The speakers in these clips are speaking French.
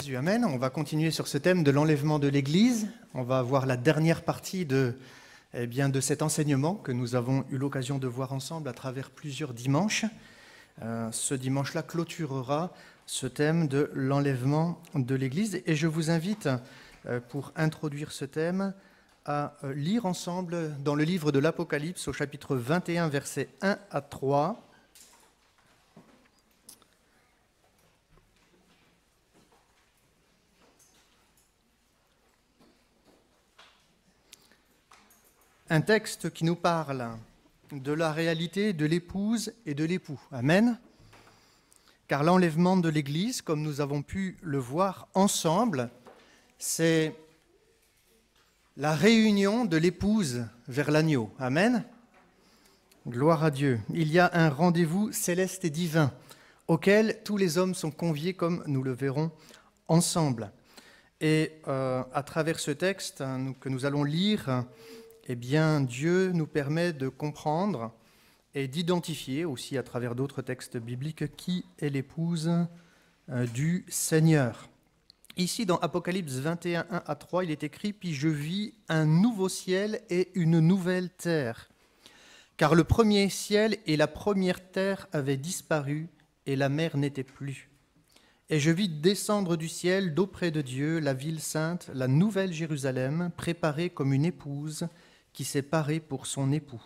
Jésus, amen. On va continuer sur ce thème de l'enlèvement de l'Église. On va voir la dernière partie de cet enseignement que nous avons eu l'occasion de voir ensemble à travers plusieurs dimanches. Ce dimanche-là clôturera ce thème de l'enlèvement de l'Église. Et je vous invite, pour introduire ce thème, à lire ensemble dans le livre de l'Apocalypse au chapitre 21, versets 1 à 3. Un texte qui nous parle de la réalité de l'épouse et de l'époux. Amen. Car l'enlèvement de l'Église, comme nous avons pu le voir ensemble, c'est la réunion de l'épouse vers l'agneau. Amen. Gloire à Dieu. Il y a un rendez-vous céleste et divin auquel tous les hommes sont conviés, comme nous le verrons ensemble. Et à travers ce texte que nous allons lire, eh bien, Dieu nous permet de comprendre et d'identifier aussi à travers d'autres textes bibliques qui est l'épouse du Seigneur. Ici, dans Apocalypse 21, 1 à 3, il est écrit « Puis je vis un nouveau ciel et une nouvelle terre, car le premier ciel et la première terre avaient disparu et la mer n'était plus. Et je vis descendre du ciel d'auprès de Dieu la ville sainte, la nouvelle Jérusalem, préparée comme une épouse qui s'est parée pour son époux.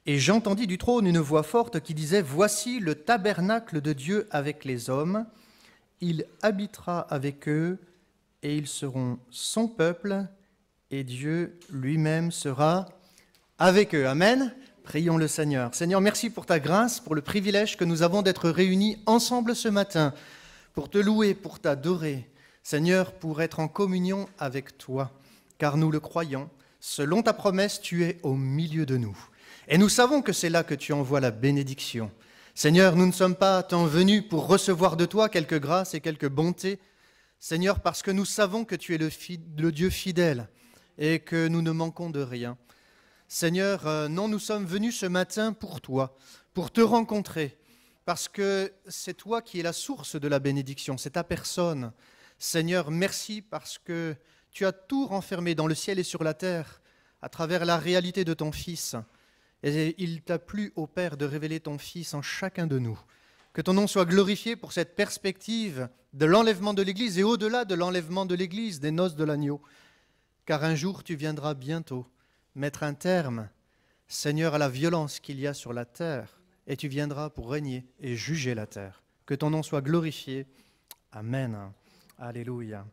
Et j'entendis du trône une voix forte qui disait « Voici le tabernacle de Dieu avec les hommes. Il habitera avec eux et ils seront son peuple et Dieu lui-même sera avec eux. » Amen. Prions le Seigneur. Seigneur, merci pour ta grâce, pour le privilège que nous avons d'être réunis ensemble ce matin, pour te louer, pour t'adorer. Seigneur, pour être en communion avec toi, car nous le croyons. Selon ta promesse, tu es au milieu de nous. Et nous savons que c'est là que tu envoies la bénédiction. Seigneur, nous ne sommes pas tant venus pour recevoir de toi quelques grâces et quelques bontés. Seigneur, parce que nous savons que tu es le Dieu fidèle et que nous ne manquons de rien. Seigneur, non, nous sommes venus ce matin pour toi, pour te rencontrer, parce que c'est toi qui es la source de la bénédiction, c'est ta personne. Seigneur, merci parce que tu as tout renfermé dans le ciel et sur la terre à travers la réalité de ton Fils. Et il t'a plu, ô Père, de révéler ton Fils en chacun de nous. Que ton nom soit glorifié pour cette perspective de l'enlèvement de l'Église et au-delà de l'enlèvement de l'Église, des noces de l'agneau. Car un jour, tu viendras bientôt mettre un terme, Seigneur, à la violence qu'il y a sur la terre, et tu viendras pour régner et juger la terre. Que ton nom soit glorifié. Amen. Alléluia.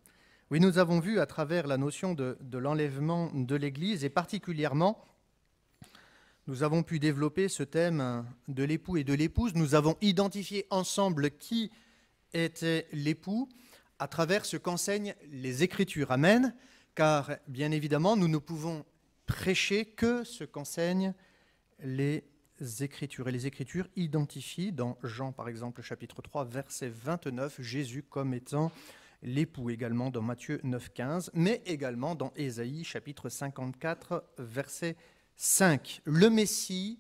Oui, nous avons vu à travers la notion de l'enlèvement de l'Église, et particulièrement, nous avons pu développer ce thème de l'époux et de l'épouse. Nous avons identifié ensemble qui était l'époux à travers ce qu'enseignent les Écritures. Amen. Car, bien évidemment, nous ne pouvons prêcher que ce qu'enseignent les Écritures. Et les Écritures identifient, dans Jean, par exemple, chapitre 3, verset 29, Jésus comme étant l'époux, également dans Matthieu 9, 15, mais également dans Ésaïe, chapitre 54, verset 5. Le Messie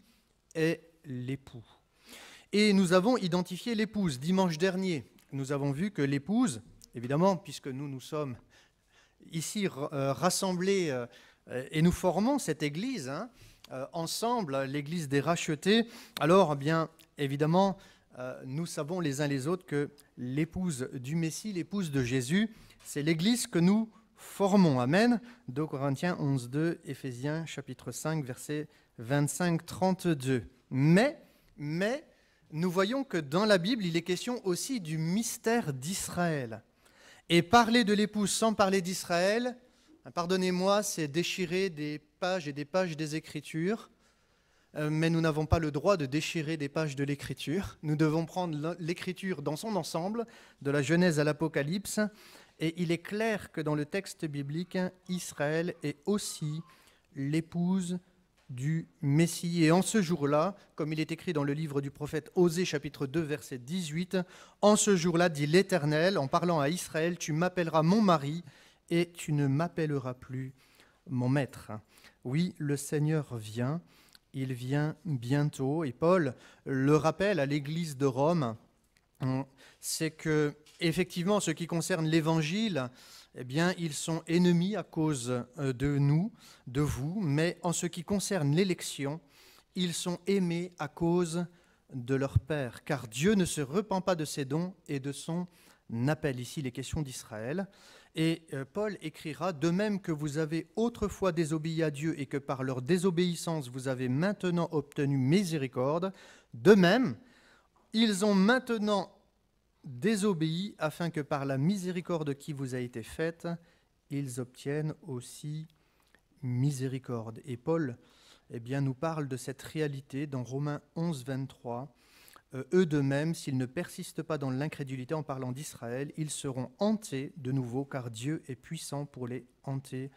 est l'époux. Et nous avons identifié l'épouse. Dimanche dernier, nous avons vu que l'épouse, évidemment, puisque nous sommes ici rassemblés et nous formons cette Église, ensemble, l'Église des rachetés, alors bien évidemment, nous savons les uns les autres que l'épouse du Messie, l'épouse de Jésus, c'est l'Église que nous formons. Amen. 2 Corinthiens 11, 2, Éphésiens chapitre 5, verset 25-32. Mais, nous voyons que dans la Bible, il est question aussi du mystère d'Israël. Et parler de l'épouse sans parler d'Israël, pardonnez-moi, c'est déchirer des pages et des pages des Écritures. Mais nous n'avons pas le droit de déchirer des pages de l'Écriture. Nous devons prendre l'Écriture dans son ensemble, de la Genèse à l'Apocalypse, et il est clair que dans le texte biblique, Israël est aussi l'épouse du Messie. Et en ce jour-là, comme il est écrit dans le livre du prophète Osée, chapitre 2, verset 18, « En ce jour-là, dit l'Éternel, en parlant à Israël, tu m'appelleras mon mari, et tu ne m'appelleras plus mon maître. » Oui, le Seigneur vient. Il vient bientôt, et Paul le rappelle à l'église de Rome c'est que, effectivement, en ce qui concerne l'Évangile, eh bien, ils sont ennemis à cause de nous, de vous, mais en ce qui concerne l'élection, ils sont aimés à cause de leur Père, car Dieu ne se repent pas de ses dons et de son appel. Ici, les questions d'Israël. Et Paul écrira, « De même que vous avez autrefois désobéi à Dieu et que par leur désobéissance vous avez maintenant obtenu miséricorde, de même, ils ont maintenant désobéi afin que par la miséricorde qui vous a été faite, ils obtiennent aussi miséricorde. » Et Paul nous parle de cette réalité dans Romains 11, 23. Eux de même, s'ils ne persistent pas dans l'incrédulité en parlant d'Israël, ils seront hantés de nouveau, car Dieu est puissant pour les hanter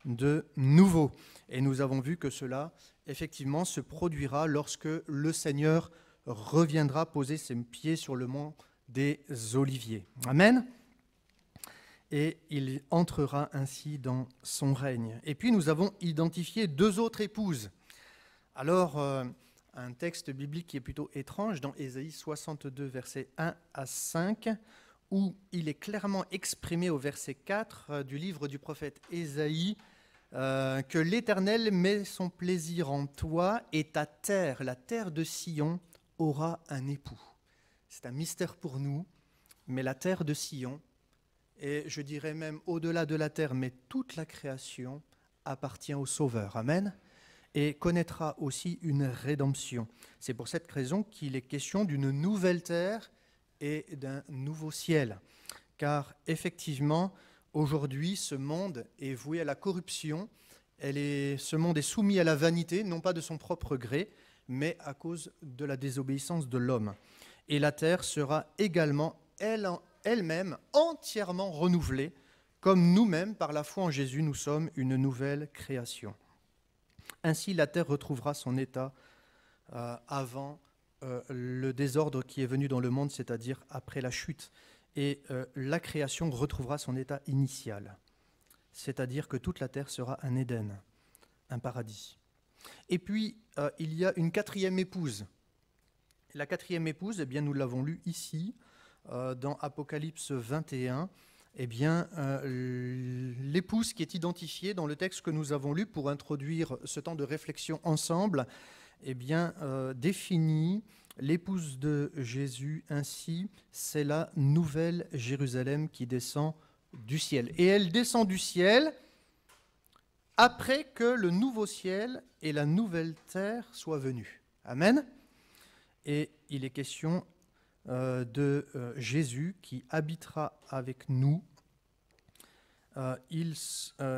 de nouveau. Et nous avons vu que cela, effectivement, se produira lorsque le Seigneur reviendra poser ses pieds sur le mont des Oliviers. Amen. Et il entrera ainsi dans son règne. Et puis nous avons identifié 2 autres épouses. Alors, un texte biblique qui est plutôt étrange dans Ésaïe 62, versets 1 à 5, où il est clairement exprimé au verset 4 du livre du prophète Ésaïe que l'Éternel met son plaisir en toi et ta terre, la terre de Sion, aura un époux. C'est un mystère pour nous, mais la terre de Sion, et je dirais même au-delà de la terre, mais toute la création appartient au Sauveur. Amen. Et connaîtra aussi une rédemption. C'est pour cette raison qu'il est question d'une nouvelle terre et d'un nouveau ciel. Car effectivement, aujourd'hui, ce monde est voué à la corruption. Ce monde est soumis à la vanité, non pas de son propre gré, mais à cause de la désobéissance de l'homme. Et la terre sera également elle-même entièrement renouvelée, comme nous-mêmes, par la foi en Jésus, nous sommes une nouvelle création. Ainsi, la terre retrouvera son état avant le désordre qui est venu dans le monde, c'est-à-dire après la chute. Et la création retrouvera son état initial, c'est-à-dire que toute la terre sera un Éden, un paradis. Et puis, il y a une 4e épouse. La 4e épouse, eh bien, nous l'avons lu ici, dans Apocalypse 21, eh bien, l'épouse qui est identifiée dans le texte que nous avons lu pour introduire ce temps de réflexion ensemble, eh bien, définit l'épouse de Jésus ainsi, c'est la nouvelle Jérusalem qui descend du ciel. Et elle descend du ciel après que le nouveau ciel et la nouvelle terre soient venus. Amen. Et il est question de Jésus qui habitera avec nous.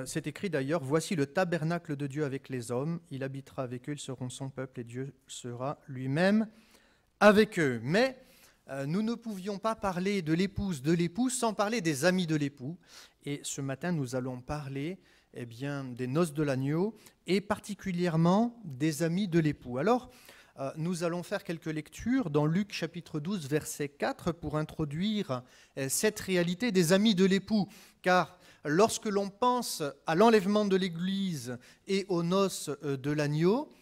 C'est écrit d'ailleurs, « Voici le tabernacle de Dieu avec les hommes, il habitera avec eux, ils seront son peuple et Dieu sera lui-même avec eux. » Mais nous ne pouvions pas parler de l'épouse sans parler des amis de l'époux. Et ce matin, nous allons parler des noces de l'agneau et particulièrement des amis de l'époux. Alors, nous allons faire quelques lectures dans Luc chapitre 12, verset 4 pour introduire cette réalité des amis de l'époux. Car lorsque l'on pense à l'enlèvement de l'Église et aux noces de l'agneau,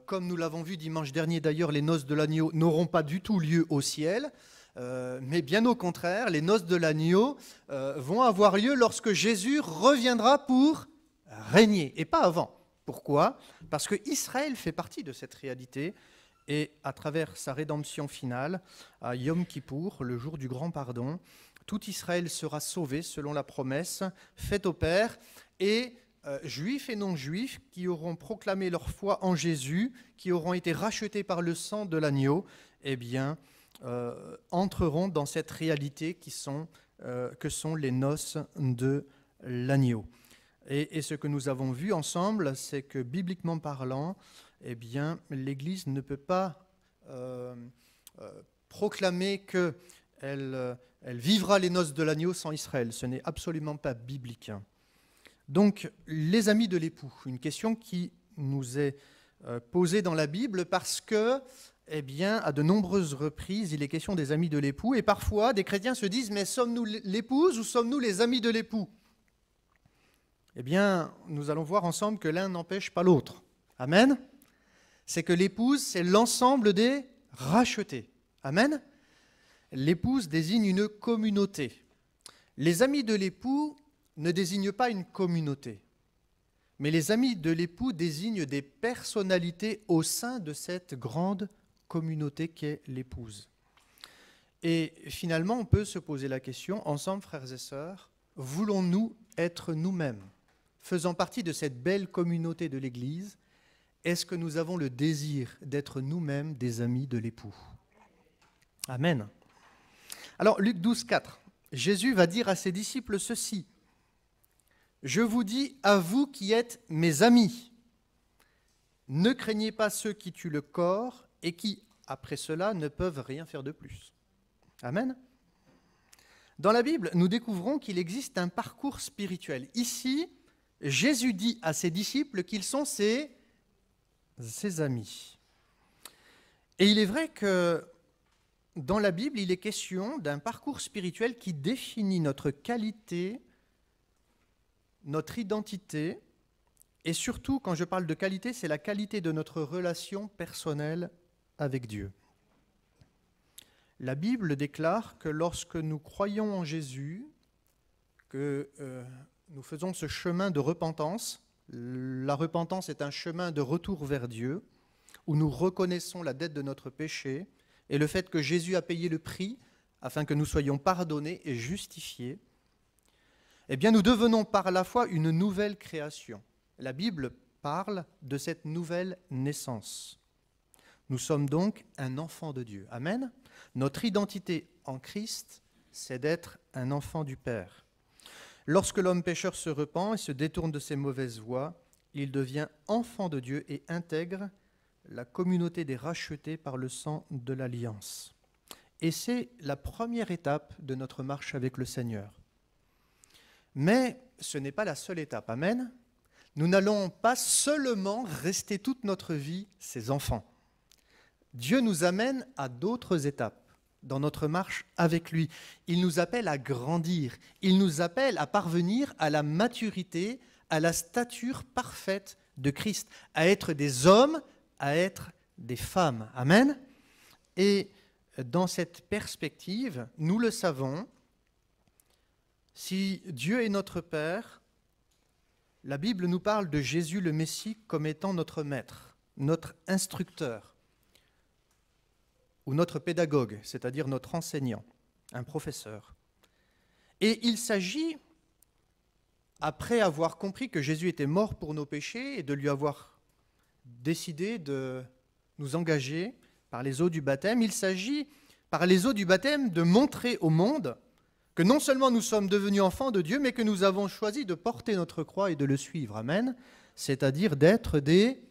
comme nous l'avons vu dimanche dernier d'ailleurs, les noces de l'agneau n'auront pas du tout lieu au ciel, mais bien au contraire, les noces de l'agneau vont avoir lieu lorsque Jésus reviendra pour régner, et pas avant. Pourquoi ? Parce que Israël fait partie de cette réalité et à travers sa rédemption finale, à Yom Kippour, le jour du grand pardon, tout Israël sera sauvé selon la promesse faite au Père et juifs et non-juifs qui auront proclamé leur foi en Jésus, qui auront été rachetés par le sang de l'agneau, eh bien, entreront dans cette réalité que sont les noces de l'agneau. Et ce que nous avons vu ensemble, c'est que bibliquement parlant, eh bien, l'Église ne peut pas proclamer qu'elle vivra les noces de l'agneau sans Israël. Ce n'est absolument pas biblique. Donc, les amis de l'époux, une question qui nous est posée dans la Bible parce que, eh bien, à de nombreuses reprises, il est question des amis de l'époux. Et parfois, des chrétiens se disent, mais sommes-nous l'épouse ou sommes-nous les amis de l'époux ? Eh bien, nous allons voir ensemble que l'un n'empêche pas l'autre. Amen. C'est que l'épouse, c'est l'ensemble des rachetés. Amen. l'épouse désigne une communauté. Les amis de l'époux ne désignent pas une communauté, mais les amis de l'époux désignent des personnalités au sein de cette grande communauté qu'est l'épouse. Et finalement, on peut se poser la question, ensemble, frères et sœurs, voulons-nous être nous-mêmes, faisant partie de cette belle communauté de l'Église? Est-ce que nous avons le désir d'être nous-mêmes des amis de l'époux? Amen. Alors, Luc 12, 4, Jésus va dire à ses disciples ceci: « Je vous dis à vous qui êtes mes amis, ne craignez pas ceux qui tuent le corps et qui, après cela, ne peuvent rien faire de plus. » Amen. Dans la Bible, nous découvrons qu'il existe un parcours spirituel. Ici, Jésus dit à ses disciples qu'ils sont ses amis. Et il est vrai que dans la Bible, il est question d'un parcours spirituel qui définit notre qualité, notre identité, et surtout, quand je parle de qualité, c'est la qualité de notre relation personnelle avec Dieu. La Bible déclare que lorsque nous croyons en Jésus, que nous faisons ce chemin de repentance, la repentance est un chemin de retour vers Dieu, où nous reconnaissons la dette de notre péché et le fait que Jésus a payé le prix afin que nous soyons pardonnés et justifiés, eh bien nous devenons par la foi une nouvelle création. La Bible parle de cette nouvelle naissance. Nous sommes donc un enfant de Dieu. Amen. Notre identité en Christ, c'est d'être un enfant du Père. Lorsque l'homme pécheur se repent et se détourne de ses mauvaises voies, il devient enfant de Dieu et intègre la communauté des rachetés par le sang de l'Alliance. Et c'est la première étape de notre marche avec le Seigneur. Mais ce n'est pas la seule étape. Amen. Nous n'allons pas seulement rester toute notre vie ses enfants. Dieu nous amène à d'autres étapes dans notre marche avec lui. Il nous appelle à grandir. Il nous appelle à parvenir à la maturité, à la stature parfaite de Christ, à être des hommes, à être des femmes. Amen. Et dans cette perspective, nous le savons, si Dieu est notre Père, la Bible nous parle de Jésus le Messie comme étant notre maître, notre instructeur, ou notre pédagogue, c'est-à-dire notre enseignant, un professeur. Et il s'agit, après avoir compris que Jésus était mort pour nos péchés et de lui avoir décidé de nous engager par les eaux du baptême, il s'agit, par les eaux du baptême, de montrer au monde que non seulement nous sommes devenus enfants de Dieu, mais que nous avons choisi de porter notre croix et de le suivre. Amen. C'est-à-dire d'être des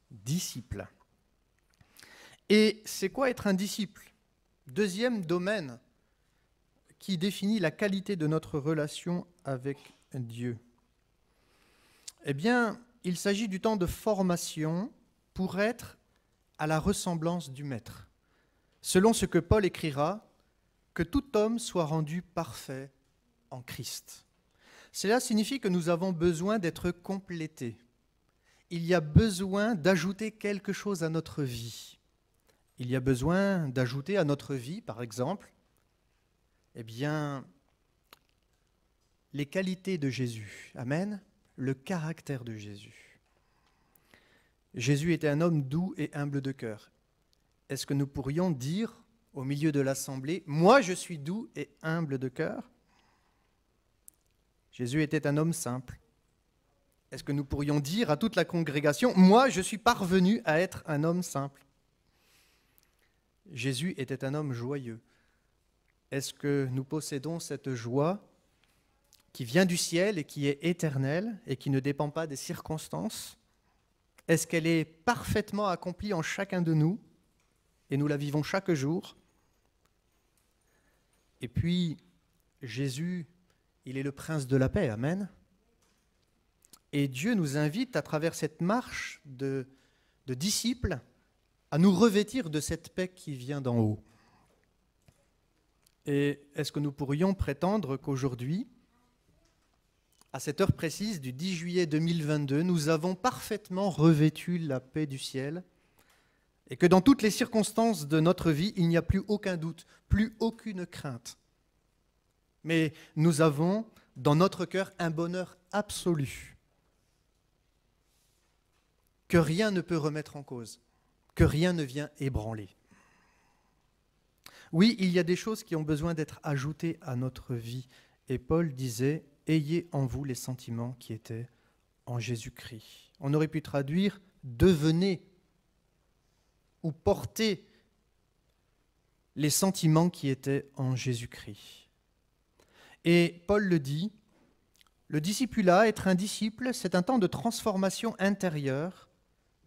disciples. Et c'est quoi être un disciple? Deuxième domaine qui définit la qualité de notre relation avec Dieu. Eh bien, il s'agit du temps de formation pour être à la ressemblance du Maître. Selon ce que Paul écrira, que tout homme soit rendu parfait en Christ. Cela signifie que nous avons besoin d'être complétés. Il y a besoin d'ajouter quelque chose à notre vie. Il y a besoin d'ajouter à notre vie, par exemple, eh bien, les qualités de Jésus. Amen. Le caractère de Jésus. Jésus était un homme doux et humble de cœur. Est-ce que nous pourrions dire au milieu de l'assemblée, « Moi, je suis doux et humble de cœur » Jésus était un homme simple. Est-ce que nous pourrions dire à toute la congrégation, « Moi, je suis parvenu à être un homme simple » Jésus était un homme joyeux. Est-ce que nous possédons cette joie qui vient du ciel et qui est éternelle et qui ne dépend pas des circonstances? Est-ce qu'elle est parfaitement accomplie en chacun de nous et nous la vivons chaque jour? Et puis, Jésus, il est le prince de la paix, amen. Et Dieu nous invite à travers cette marche de disciples à nous revêtir de cette paix qui vient d'en haut. Et est-ce que nous pourrions prétendre qu'aujourd'hui, à cette heure précise du 10 juillet 2022, nous avons parfaitement revêtu la paix du ciel et que dans toutes les circonstances de notre vie, il n'y a plus aucun doute, plus aucune crainte. Mais nous avons dans notre cœur un bonheur absolu que rien ne peut remettre en cause, que rien ne vient ébranler. Oui, il y a des choses qui ont besoin d'être ajoutées à notre vie. Et Paul disait, « Ayez en vous les sentiments qui étaient en Jésus-Christ. » On aurait pu traduire « Devenez » ou « Portez » les sentiments qui étaient en Jésus-Christ. Et Paul le dit, le discipulat, être un disciple, c'est un temps de transformation intérieure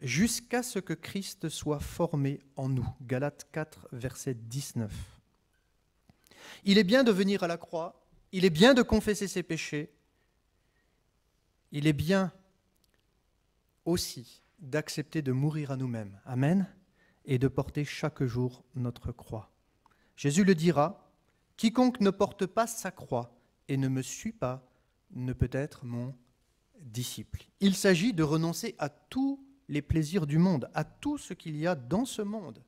jusqu'à ce que Christ soit formé en nous. Galates 4, verset 19. Il est bien de venir à la croix, il est bien de confesser ses péchés, il est bien aussi d'accepter de mourir à nous-mêmes. Amen. Et de porter chaque jour notre croix. Jésus le dira, « Quiconque ne porte pas sa croix et ne me suit pas ne peut être mon disciple. » Il s'agit de renoncer à tous les plaisirs du monde, à tout ce qu'il y a dans ce monde,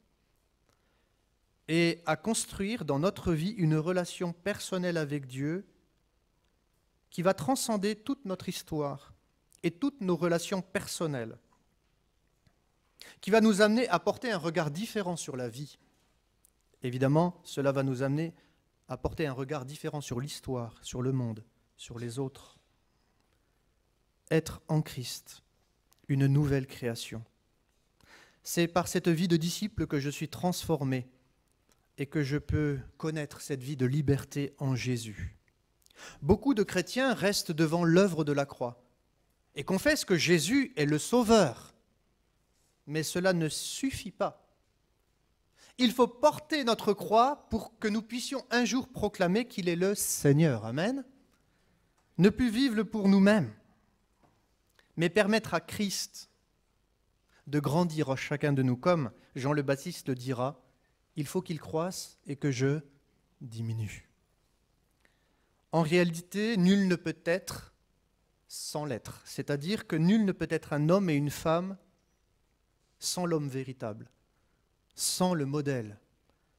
et à construire dans notre vie une relation personnelle avec Dieu qui va transcender toute notre histoire et toutes nos relations personnelles, qui va nous amener à porter un regard différent sur la vie. Évidemment, cela va nous amener à porter un regard différent sur l'histoire, sur le monde, sur les autres. Être en Christ, une nouvelle création. C'est par cette vie de disciple que je suis transformé et que je peux connaître cette vie de liberté en Jésus. Beaucoup de chrétiens restent devant l'œuvre de la croix et confessent que Jésus est le Sauveur. Mais cela ne suffit pas. Il faut porter notre croix pour que nous puissions un jour proclamer qu'il est le Seigneur. Amen. Ne plus vivre pour nous-mêmes, mais permettre à Christ de grandir en chacun de nous, comme Jean le Baptiste le dira, il faut qu'il croisse et que je diminue. En réalité, nul ne peut être sans l'être, c'est-à-dire que nul ne peut être un homme et une femme sans l'homme véritable, sans le modèle,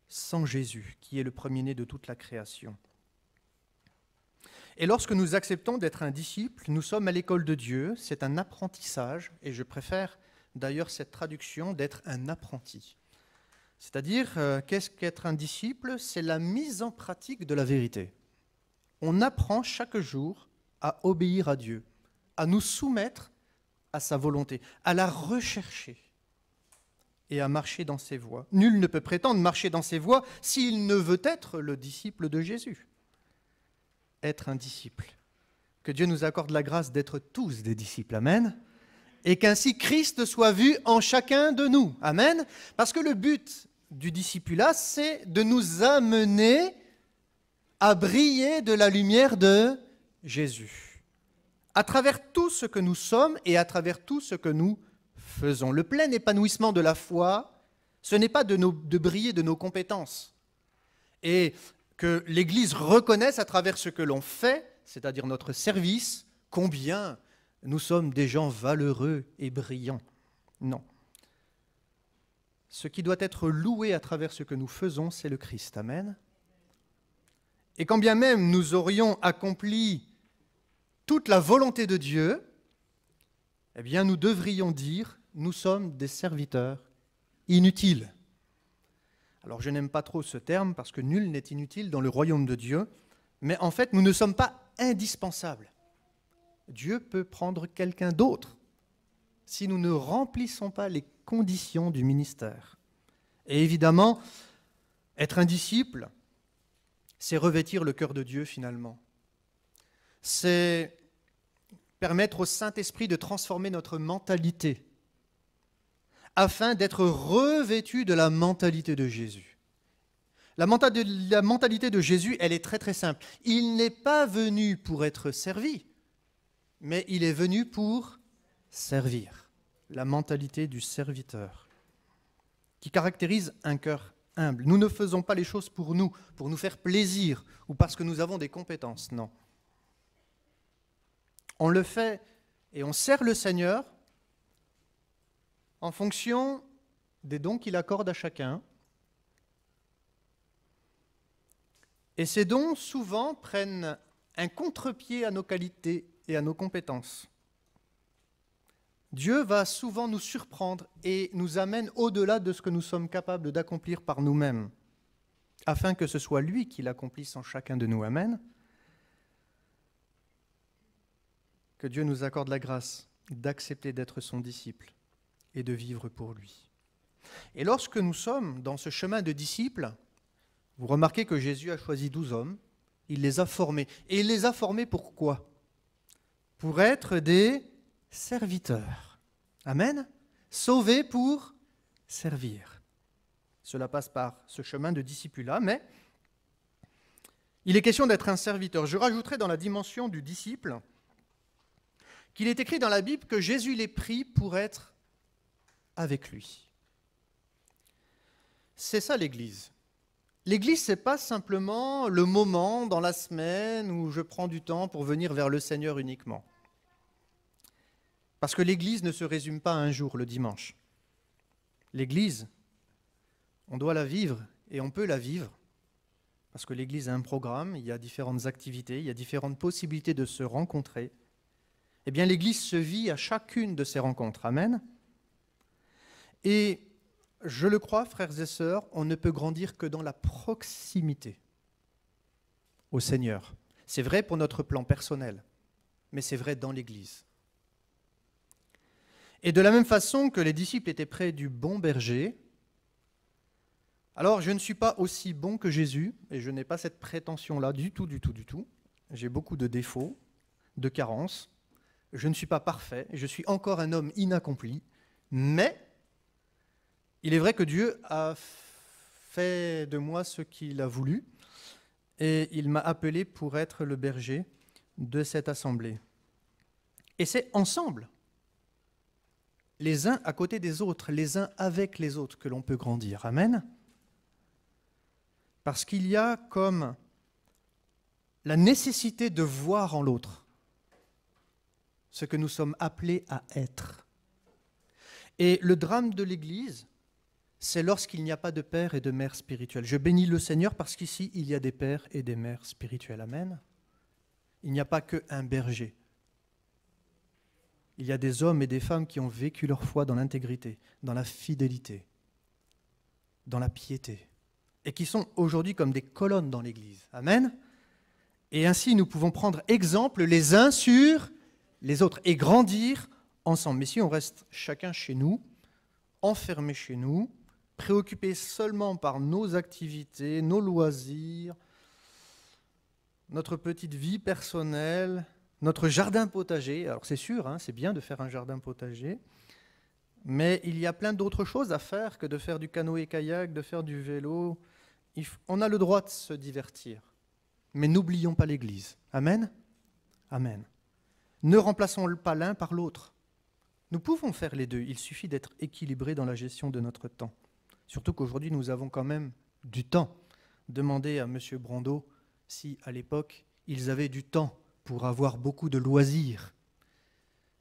sans Jésus, qui est le premier-né de toute la création. Et lorsque nous acceptons d'être un disciple, nous sommes à l'école de Dieu, c'est un apprentissage, et je préfère d'ailleurs cette traduction d'être un apprenti. C'est-à-dire, qu'est-ce qu'être un disciple? C'est la mise en pratique de la vérité. On apprend chaque jour à obéir à Dieu, à nous soumettre à sa volonté, à la rechercher et à marcher dans ses voies. Nul ne peut prétendre marcher dans ses voies s'il ne veut être le disciple de Jésus. Être un disciple. Que Dieu nous accorde la grâce d'être tous des disciples. Amen. Et qu'ainsi Christ soit vu en chacun de nous. Amen. Parce que le but du discipulat, c'est de nous amener à briller de la lumière de Jésus. À travers tout ce que nous sommes et à travers tout ce que nous faisons. Le plein épanouissement de la foi, ce n'est pas de briller de nos compétences. Et que l'Église reconnaisse à travers ce que l'on fait, c'est-à-dire notre service, combien nous sommes des gens valeureux et brillants. Non. Ce qui doit être loué à travers ce que nous faisons, c'est le Christ. Amen. Et quand bien même nous aurions accompli toute la volonté de Dieu, eh bien nous devrions dire, nous sommes des serviteurs inutiles. Alors je n'aime pas trop ce terme parce que nul n'est inutile dans le royaume de Dieu, mais en fait nous ne sommes pas indispensables. Dieu peut prendre quelqu'un d'autre si nous ne remplissons pas les conditions du ministère. Et évidemment, être un disciple, c'est revêtir le cœur de Dieu finalement. C'est permettre au Saint-Esprit de transformer notre mentalité afin d'être revêtu de la mentalité de Jésus. La mentalité de Jésus, elle est très très simple. Il n'est pas venu pour être servi, mais il est venu pour servir. La mentalité du serviteur, qui caractérise un cœur humble. Nous ne faisons pas les choses pour nous faire plaisir, ou parce que nous avons des compétences, non. On le fait et on sert le Seigneur en fonction des dons qu'il accorde à chacun. Et ces dons, souvent, prennent un contre-pied à nos qualités et à nos compétences. Dieu va souvent nous surprendre et nous amène au-delà de ce que nous sommes capables d'accomplir par nous-mêmes, afin que ce soit lui qui l'accomplisse en chacun de nous. Amen. Que Dieu nous accorde la grâce d'accepter d'être son disciple et de vivre pour lui. Et lorsque nous sommes dans ce chemin de disciples, vous remarquez que Jésus a choisi 12 hommes, il les a formés. Et il les a formés pourquoi ? Pour être des serviteurs. Amen. Sauvés pour servir. Cela passe par ce chemin de discipulat, mais il est question d'être un serviteur. Je rajouterai dans la dimension du disciple qu'il est écrit dans la Bible que Jésus les prit pour être avec lui. C'est ça l'Église. L'Église, ce n'est pas simplement le moment dans la semaine où je prends du temps pour venir vers le Seigneur uniquement. Parce que l'Église ne se résume pas à un jour, le dimanche. L'Église, on doit la vivre et on peut la vivre. Parce que l'Église a un programme, il y a différentes activités, il y a différentes possibilités de se rencontrer. Eh bien, l'Église se vit à chacune de ces rencontres. Amen. Et je le crois, frères et sœurs, on ne peut grandir que dans la proximité au Seigneur. C'est vrai pour notre plan personnel, mais c'est vrai dans l'Église. Et de la même façon que les disciples étaient près du bon berger, alors je ne suis pas aussi bon que Jésus, et je n'ai pas cette prétention-là du tout. J'ai beaucoup de défauts, de carences. Je ne suis pas parfait, je suis encore un homme inaccompli, mais il est vrai que Dieu a fait de moi ce qu'il a voulu et il m'a appelé pour être le berger de cette assemblée. Et c'est ensemble, les uns à côté des autres, les uns avec les autres, que l'on peut grandir. Amen. Parce qu'il y a comme la nécessité de voir en l'autre ce que nous sommes appelés à être. Et le drame de l'Église, c'est lorsqu'il n'y a pas de père et de mère spirituels. Je bénis le Seigneur parce qu'ici, il y a des pères et des mères spirituels. Amen. Il n'y a pas qu'un berger. Il y a des hommes et des femmes qui ont vécu leur foi dans l'intégrité, dans la fidélité, dans la piété, et qui sont aujourd'hui comme des colonnes dans l'Église. Amen. Et ainsi, nous pouvons prendre exemple les uns sur les autres et grandir ensemble. Mais si on reste chacun chez nous, enfermé chez nous, préoccupé seulement par nos activités, nos loisirs, notre petite vie personnelle, notre jardin potager, alors c'est sûr, c'est bien de faire un jardin potager, mais il y a plein d'autres choses à faire que de faire du canoë-kayak, de faire du vélo. On a le droit de se divertir, mais n'oublions pas l'Église. Amen. Amen. Ne remplaçons pas l'un par l'autre. Nous pouvons faire les deux, il suffit d'être équilibré dans la gestion de notre temps. Surtout qu'aujourd'hui, nous avons quand même du temps. Demandez à M. Brando si, à l'époque, ils avaient du temps pour avoir beaucoup de loisirs.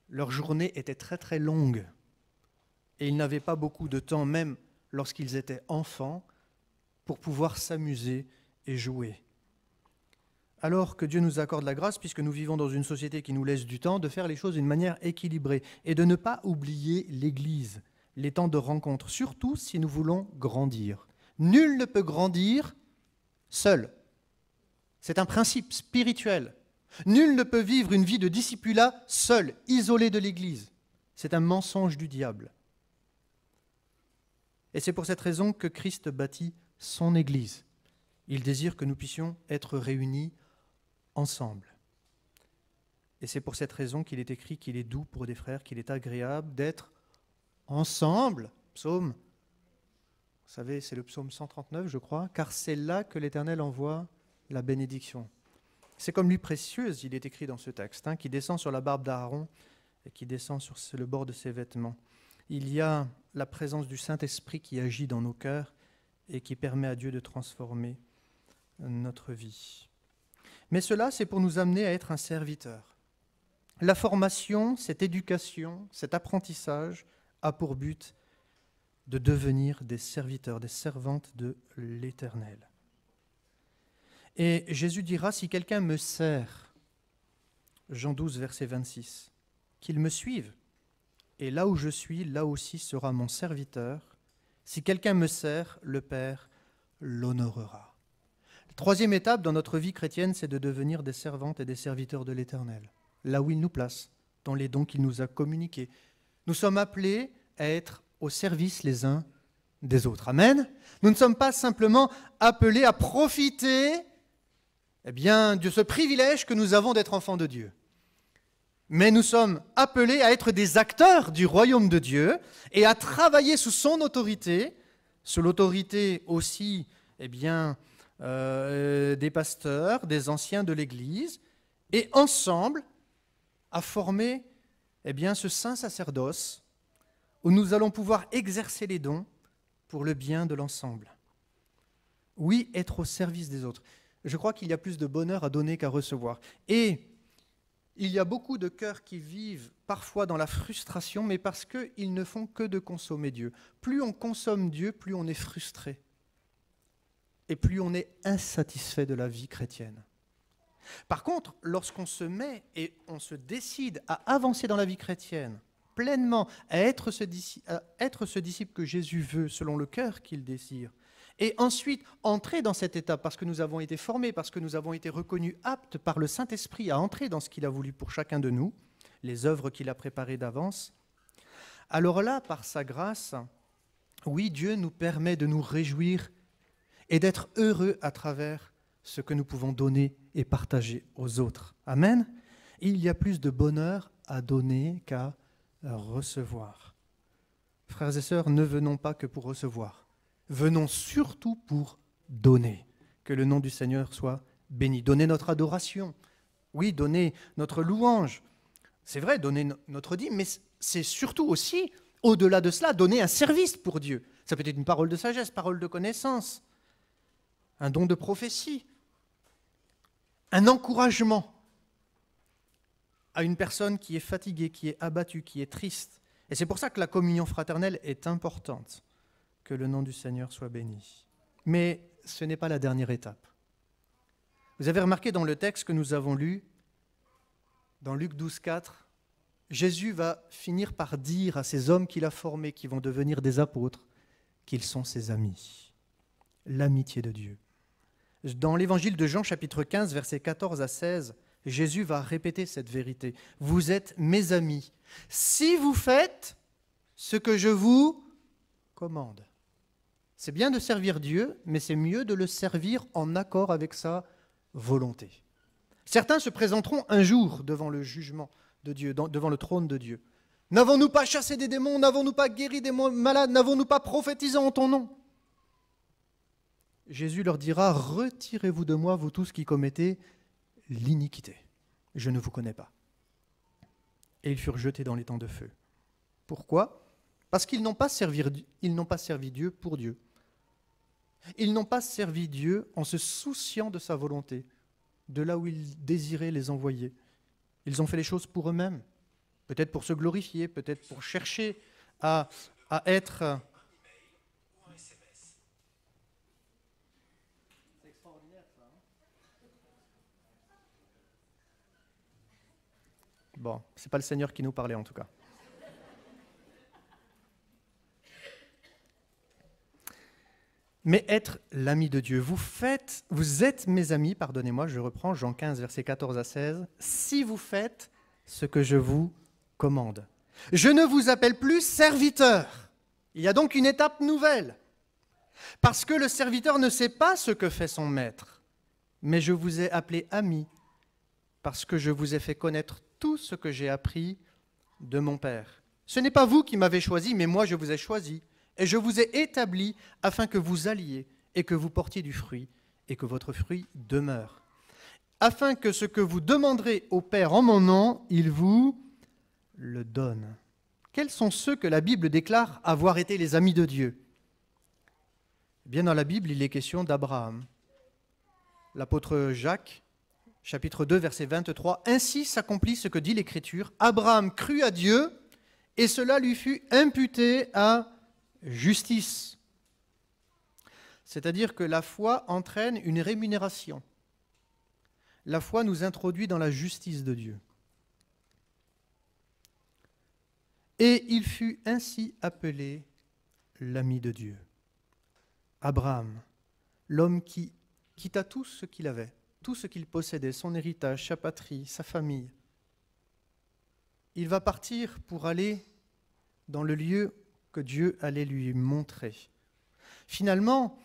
Leur journée était très très longue et ils n'avaient pas beaucoup de temps, même lorsqu'ils étaient enfants, pour pouvoir s'amuser et jouer. Alors que Dieu nous accorde la grâce, puisque nous vivons dans une société qui nous laisse du temps, de faire les choses d'une manière équilibrée et de ne pas oublier l'Église, les temps de rencontre, surtout si nous voulons grandir. Nul ne peut grandir seul. C'est un principe spirituel. Nul ne peut vivre une vie de discipulat seul, isolé de l'Église. C'est un mensonge du diable. Et c'est pour cette raison que Christ bâtit son Église. Il désire que nous puissions être réunis ensemble. Et c'est pour cette raison qu'il est écrit qu'il est doux pour des frères, qu'il est agréable d'être ensemble. Psaume, vous savez, c'est le psaume 139, je crois, car c'est là que l'Éternel envoie la bénédiction. C'est comme l'huile précieuse, il est écrit dans ce texte, qui descend sur la barbe d'Aaron et qui descend sur le bord de ses vêtements. Il y a la présence du Saint-Esprit qui agit dans nos cœurs et qui permet à Dieu de transformer notre vie. Mais cela, c'est pour nous amener à être un serviteur. La formation, cette éducation, cet apprentissage a pour but de devenir des serviteurs, des servantes de l'Éternel. Et Jésus dira, si quelqu'un me sert, Jean 12, verset 26, qu'il me suive, et là où je suis, là aussi sera mon serviteur. Si quelqu'un me sert, le Père l'honorera. La troisième étape dans notre vie chrétienne, c'est de devenir des servantes et des serviteurs de l'Éternel, là où il nous place, dans les dons qu'il nous a communiqués. Nous sommes appelés à être au service les uns des autres. Amen. Nous ne sommes pas simplement appelés à profiter de ce privilège que nous avons d'être enfants de Dieu. Mais nous sommes appelés à être des acteurs du royaume de Dieu et à travailler sous son autorité, sous l'autorité aussi des pasteurs, des anciens de l'Église, et ensemble à former ce saint sacerdoce où nous allons pouvoir exercer les dons pour le bien de l'ensemble. Oui, être au service des autres. Je crois qu'il y a plus de bonheur à donner qu'à recevoir. Et il y a beaucoup de cœurs qui vivent parfois dans la frustration, mais parce qu'ils ne font que de consommer Dieu. Plus on consomme Dieu, plus on est frustré. Et plus on est insatisfait de la vie chrétienne. Par contre, lorsqu'on se met et on se décide à avancer dans la vie chrétienne, pleinement, à être ce disciple que Jésus veut, selon le cœur qu'il désire, et ensuite entrer dans cette étape parce que nous avons été formés, parce que nous avons été reconnus aptes par le Saint-Esprit à entrer dans ce qu'il a voulu pour chacun de nous, les œuvres qu'il a préparées d'avance, alors là, par sa grâce, oui, Dieu nous permet de nous réjouir et d'être heureux à travers ce que nous pouvons donner et partager aux autres. Amen. Il y a plus de bonheur à donner qu'à recevoir. Frères et sœurs, ne venons pas que pour recevoir. Venons surtout pour donner. Que le nom du Seigneur soit béni. Donner notre adoration. Oui, donner notre louange. C'est vrai, donner notre dîme, mais c'est surtout aussi, au-delà de cela, donner un service pour Dieu. Ça peut être une parole de sagesse, parole de connaissance, un don de prophétie, un encouragement à une personne qui est fatiguée, qui est abattue, qui est triste. Et c'est pour ça que la communion fraternelle est importante. Que le nom du Seigneur soit béni. Mais ce n'est pas la dernière étape. Vous avez remarqué dans le texte que nous avons lu, dans Luc 12, 4, Jésus va finir par dire à ces hommes qu'il a formés, qui vont devenir des apôtres, qu'ils sont ses amis. L'amitié de Dieu. Dans l'évangile de Jean, chapitre 15, versets 14 à 16, Jésus va répéter cette vérité. Vous êtes mes amis, si vous faites ce que je vous commande. C'est bien de servir Dieu, mais c'est mieux de le servir en accord avec sa volonté. Certains se présenteront un jour devant le jugement de Dieu, devant le trône de Dieu. N'avons-nous pas chassé des démons? N'avons-nous pas guéri des malades? N'avons-nous pas prophétisé en ton nom? Jésus leur dira, retirez-vous de moi, vous tous qui commettez l'iniquité. Je ne vous connais pas. Et ils furent jetés dans les temps de feu. Pourquoi? Parce qu'ils n'ont pas servi Dieu pour Dieu. Ils n'ont pas servi Dieu en se souciant de sa volonté, de là où il désirait les envoyer. Ils ont fait les choses pour eux-mêmes, peut-être pour se glorifier, peut-être pour chercher à être... C'est extraordinaire ça. Bon, c'est pas le Seigneur qui nous parlait en tout cas. Mais être l'ami de Dieu. Vous êtes mes amis, pardonnez-moi, je reprends Jean 15, versets 14 à 16, si vous faites ce que je vous commande. Je ne vous appelle plus serviteur. Il y a donc une étape nouvelle. Parce que le serviteur ne sait pas ce que fait son maître. Mais je vous ai appelé ami, parce que je vous ai fait connaître tout ce que j'ai appris de mon Père. Ce n'est pas vous qui m'avez choisi, mais moi je vous ai choisi. Et je vous ai établi afin que vous alliez et que vous portiez du fruit et que votre fruit demeure. Afin que ce que vous demanderez au Père en mon nom, il vous le donne. Quels sont ceux que la Bible déclare avoir été les amis de Dieu? Eh bien, dans la Bible, il est question d'Abraham. L'apôtre Jacques, chapitre 2, verset 23, « Ainsi s'accomplit ce que dit l'Écriture. Abraham crut à Dieu et cela lui fut imputé à justice. C'est-à-dire que la foi entraîne une rémunération. La foi nous introduit dans la justice de Dieu. Et il fut ainsi appelé l'ami de Dieu. Abraham, l'homme qui quitta tout ce qu'il avait, tout ce qu'il possédait, son héritage, sa patrie, sa famille. Il va partir pour aller dans le lieu que Dieu allait lui montrer. Finalement,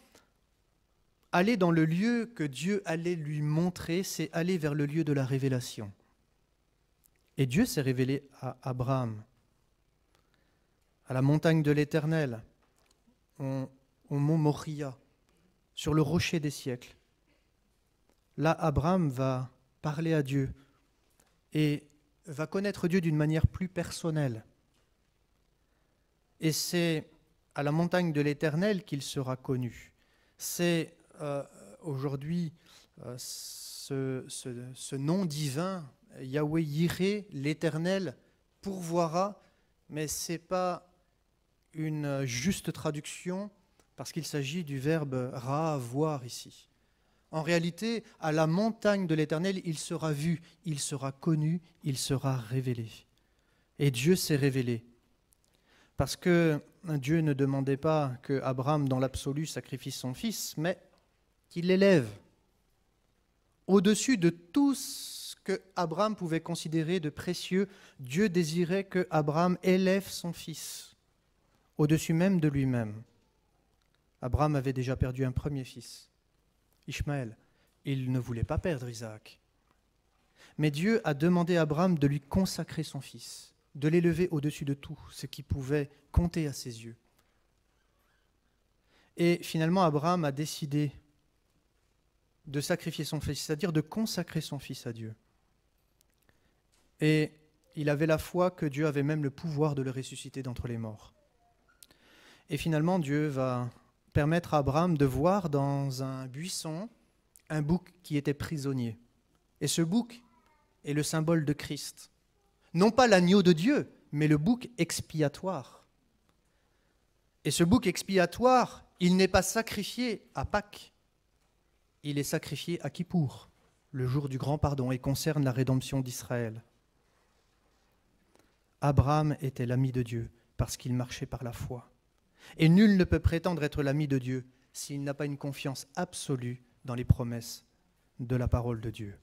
aller dans le lieu que Dieu allait lui montrer, c'est aller vers le lieu de la révélation. Et Dieu s'est révélé à Abraham, à la montagne de l'Éternel, au mont Moria, sur le rocher des siècles. Là, Abraham va parler à Dieu et va connaître Dieu d'une manière plus personnelle. Et c'est à la montagne de l'Éternel qu'il sera connu. C'est aujourd'hui ce nom divin, Yahweh Yireh, l'Éternel pourvoira, mais ce n'est pas une juste traduction parce qu'il s'agit du verbe ra, voir ici. En réalité, à la montagne de l'Éternel, il sera vu, il sera connu, il sera révélé. Et Dieu s'est révélé. Parce que Dieu ne demandait pas que Abraham, dans l'absolu, sacrifie son fils, mais qu'il l'élève au-dessus de tout ce que Abraham pouvait considérer de précieux. Dieu désirait que Abraham élève son fils au-dessus même de lui-même. Abraham avait déjà perdu un premier fils, Ishmaël. Il ne voulait pas perdre Isaac. Mais Dieu a demandé à Abraham de lui consacrer son fils, de l'élever au-dessus de tout ce qui pouvait compter à ses yeux. Et finalement, Abraham a décidé de sacrifier son fils, c'est-à-dire de consacrer son fils à Dieu. Et il avait la foi que Dieu avait même le pouvoir de le ressusciter d'entre les morts. Et finalement, Dieu va permettre à Abraham de voir dans un buisson un bouc qui était prisonnier. Et ce bouc est le symbole de Christ. Non pas l'agneau de Dieu, mais le bouc expiatoire. Et ce bouc expiatoire, il n'est pas sacrifié à Pâques, il est sacrifié à Kippour, le jour du grand pardon, et concerne la rédemption d'Israël. Abraham était l'ami de Dieu parce qu'il marchait par la foi. Et nul ne peut prétendre être l'ami de Dieu s'il n'a pas une confiance absolue dans les promesses de la parole de Dieu.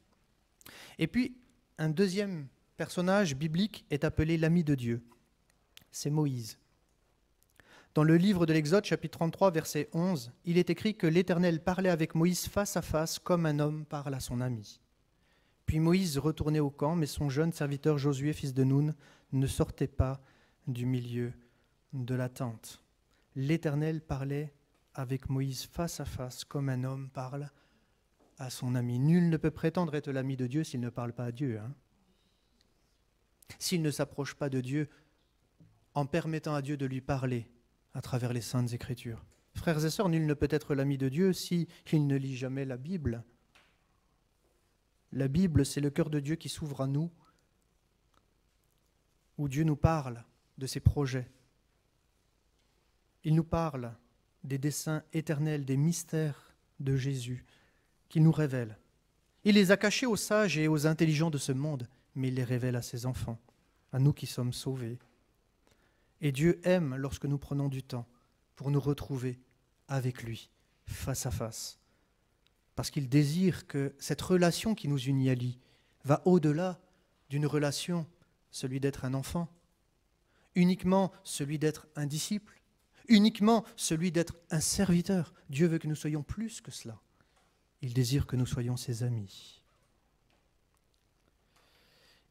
Et puis, un deuxième personnage biblique est appelé l'ami de Dieu. C'est Moïse. Dans le livre de l'Exode, chapitre 33, verset 11, il est écrit que l'Éternel parlait avec Moïse face à face comme un homme parle à son ami. Puis Moïse retournait au camp, mais son jeune serviteur Josué, fils de Nun, ne sortait pas du milieu de la tente. L'Éternel parlait avec Moïse face à face comme un homme parle à son ami. Nul ne peut prétendre être l'ami de Dieu s'il ne parle pas à Dieu. S'il ne s'approche pas de Dieu en permettant à Dieu de lui parler à travers les Saintes Écritures. Frères et sœurs, nul ne peut être l'ami de Dieu s'il ne lit jamais la Bible. La Bible, c'est le cœur de Dieu qui s'ouvre à nous, où Dieu nous parle de ses projets. Il nous parle des desseins éternels, des mystères de Jésus qu'il nous révèle. Il les a cachés aux sages et aux intelligents de ce monde, mais il les révèle à ses enfants, à nous qui sommes sauvés. Et Dieu aime lorsque nous prenons du temps pour nous retrouver avec lui, face à face. Parce qu'il désire que cette relation qui nous unit à lui va au-delà d'une relation, celui d'être un enfant, uniquement celui d'être un disciple, uniquement celui d'être un serviteur. Dieu veut que nous soyons plus que cela. Il désire que nous soyons ses amis.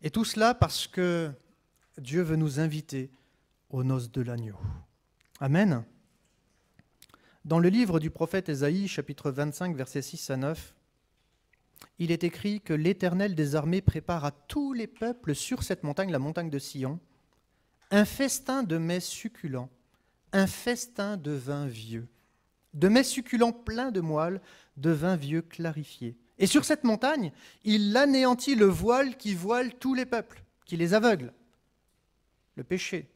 Et tout cela parce que Dieu veut nous inviter aux noces de l'agneau. Amen. Dans le livre du prophète Ésaïe, chapitre 25, versets 6 à 9, il est écrit que l'Éternel des armées prépare à tous les peuples sur cette montagne, la montagne de Sion, un festin de mets succulents, un festin de vin vieux, de mets succulents pleins de moelle, de vin vieux clarifié. Et sur cette montagne, il anéantit le voile qui voile tous les peuples, qui les aveugle, le péché.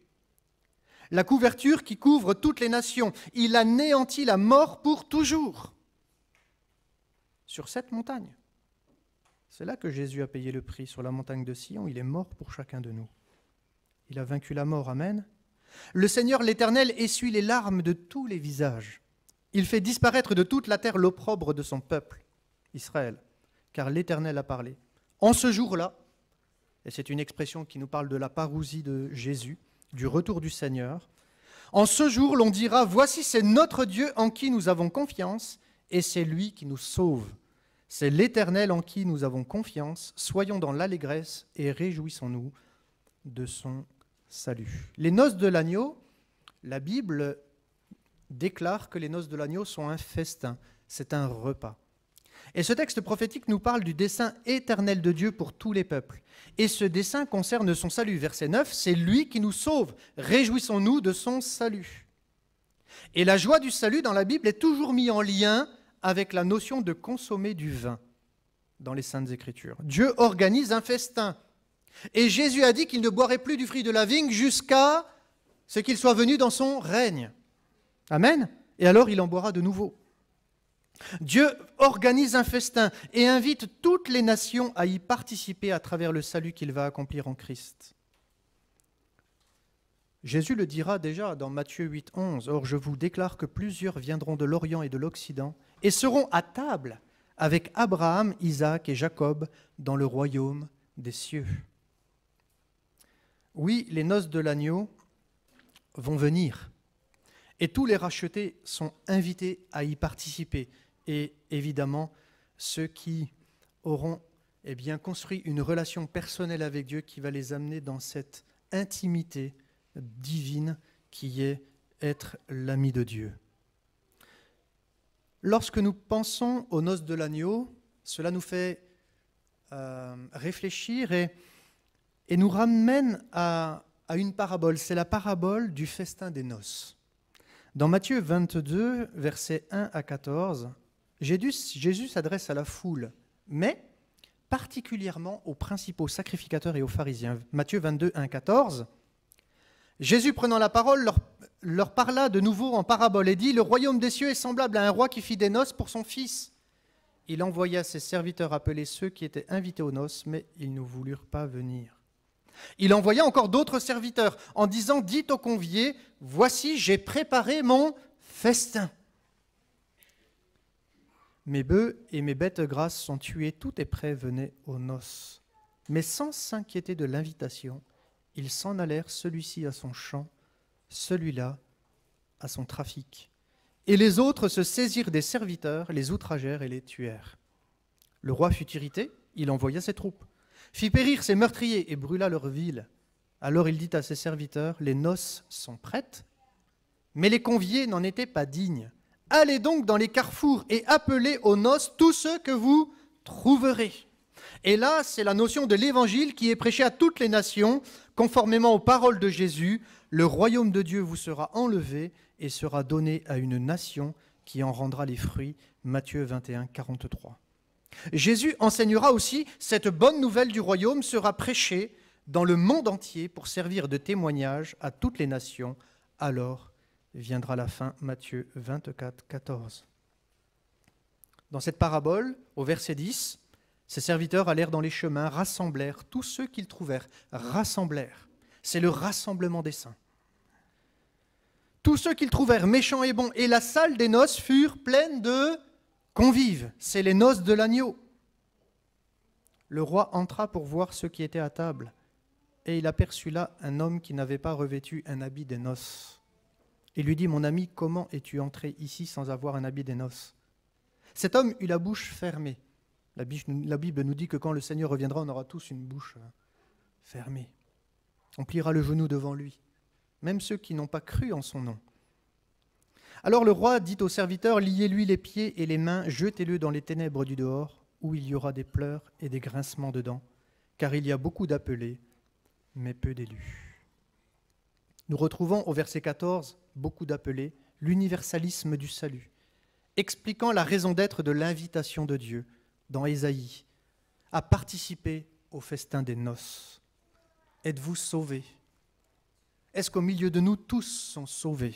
la couverture qui couvre toutes les nations. Il anéantit la mort pour toujours. Sur cette montagne. C'est là que Jésus a payé le prix, sur la montagne de Sion. Il est mort pour chacun de nous. Il a vaincu la mort, amen. Le Seigneur l'Éternel essuie les larmes de tous les visages. Il fait disparaître de toute la terre l'opprobre de son peuple, Israël, car l'Éternel a parlé. En ce jour-là, et c'est une expression qui nous parle de la parousie de Jésus, du retour du Seigneur, en ce jour, l'on dira, voici, c'est notre Dieu en qui nous avons confiance, et c'est lui qui nous sauve. C'est l'Éternel en qui nous avons confiance. Soyons dans l'allégresse et réjouissons-nous de son salut. Les noces de l'agneau, la Bible déclare que les noces de l'agneau sont un festin, c'est un repas. Et ce texte prophétique nous parle du dessein éternel de Dieu pour tous les peuples. Et ce dessein concerne son salut. Verset 9, c'est lui qui nous sauve. Réjouissons-nous de son salut. Et la joie du salut dans la Bible est toujours mise en lien avec la notion de consommer du vin dans les Saintes Écritures. Dieu organise un festin. Et Jésus a dit qu'il ne boirait plus du fruit de la vigne jusqu'à ce qu'il soit venu dans son règne. Amen. Et alors il en boira de nouveau. Dieu organise un festin et invite toutes les nations à y participer à travers le salut qu'il va accomplir en Christ. Jésus le dira déjà dans Matthieu 8, 11. « Or, je vous déclare que plusieurs viendront de l'Orient et de l'Occident et seront à table avec Abraham, Isaac et Jacob dans le royaume des cieux. » Oui, les noces de l'agneau vont venir et tous les rachetés sont invités à y participer. Et évidemment, ceux qui auront construit une relation personnelle avec Dieu qui va les amener dans cette intimité divine qui est être l'ami de Dieu. Lorsque nous pensons aux noces de l'agneau, cela nous fait réfléchir et nous ramène à une parabole. C'est la parabole du festin des noces. Dans Matthieu 22, versets 1 à 14, Jésus s'adresse à la foule, mais particulièrement aux principaux sacrificateurs et aux pharisiens. Matthieu 22, 1, 14. Jésus, prenant la parole, leur parla de nouveau en parabole et dit « Le royaume des cieux est semblable à un roi qui fit des noces pour son fils. Il envoya ses serviteurs appeler ceux qui étaient invités aux noces, mais ils ne voulurent pas venir. Il envoya encore d'autres serviteurs en disant « Dites aux conviés, voici, j'ai préparé mon festin. Mes bœufs et mes bêtes grasses sont tués, tout est prêt, venez aux noces. » Mais sans s'inquiéter de l'invitation, ils s'en allèrent, celui-ci à son champ, celui-là à son trafic. Et les autres se saisirent des serviteurs, les outragèrent et les tuèrent. Le roi fut irrité, il envoya ses troupes, fit périr ses meurtriers et brûla leur ville. Alors il dit à ses serviteurs, les noces sont prêtes, mais les conviés n'en étaient pas dignes. Allez donc dans les carrefours et appelez aux noces tous ceux que vous trouverez. Et là, c'est la notion de l'évangile qui est prêchée à toutes les nations, conformément aux paroles de Jésus. Le royaume de Dieu vous sera enlevé et sera donné à une nation qui en rendra les fruits. Matthieu 21, 43. Jésus enseignera aussi, cette bonne nouvelle du royaume sera prêchée dans le monde entier pour servir de témoignage à toutes les nations. Alors viendra la fin. Matthieu 24, 14. Dans cette parabole, au verset 10, ses serviteurs allèrent dans les chemins, rassemblèrent tous ceux qu'ils trouvèrent, rassemblèrent. C'est le rassemblement des saints. Tous ceux qu'ils trouvèrent, méchants et bons, et la salle des noces furent pleines de convives. C'est les noces de l'agneau. Le roi entra pour voir ceux qui étaient à table, et il aperçut là un homme qui n'avait pas revêtu un habit des noces. Il lui dit, mon ami, comment es-tu entré ici sans avoir un habit des noces? Cet homme eut la bouche fermée. La Bible nous dit que quand le Seigneur reviendra, on aura tous une bouche fermée. On pliera le genou devant lui, même ceux qui n'ont pas cru en son nom. Alors le roi dit aux serviteurs, liez-lui les pieds et les mains, jetez-le dans les ténèbres du dehors, où il y aura des pleurs et des grincements de dents, car il y a beaucoup d'appelés, mais peu d'élus. Nous retrouvons au verset 14, beaucoup d'appelés, l'universalisme du salut, expliquant la raison d'être de l'invitation de Dieu dans Ésaïe, à participer au festin des noces. Êtes-vous sauvés? Est-ce qu'au milieu de nous, tous sont sauvés?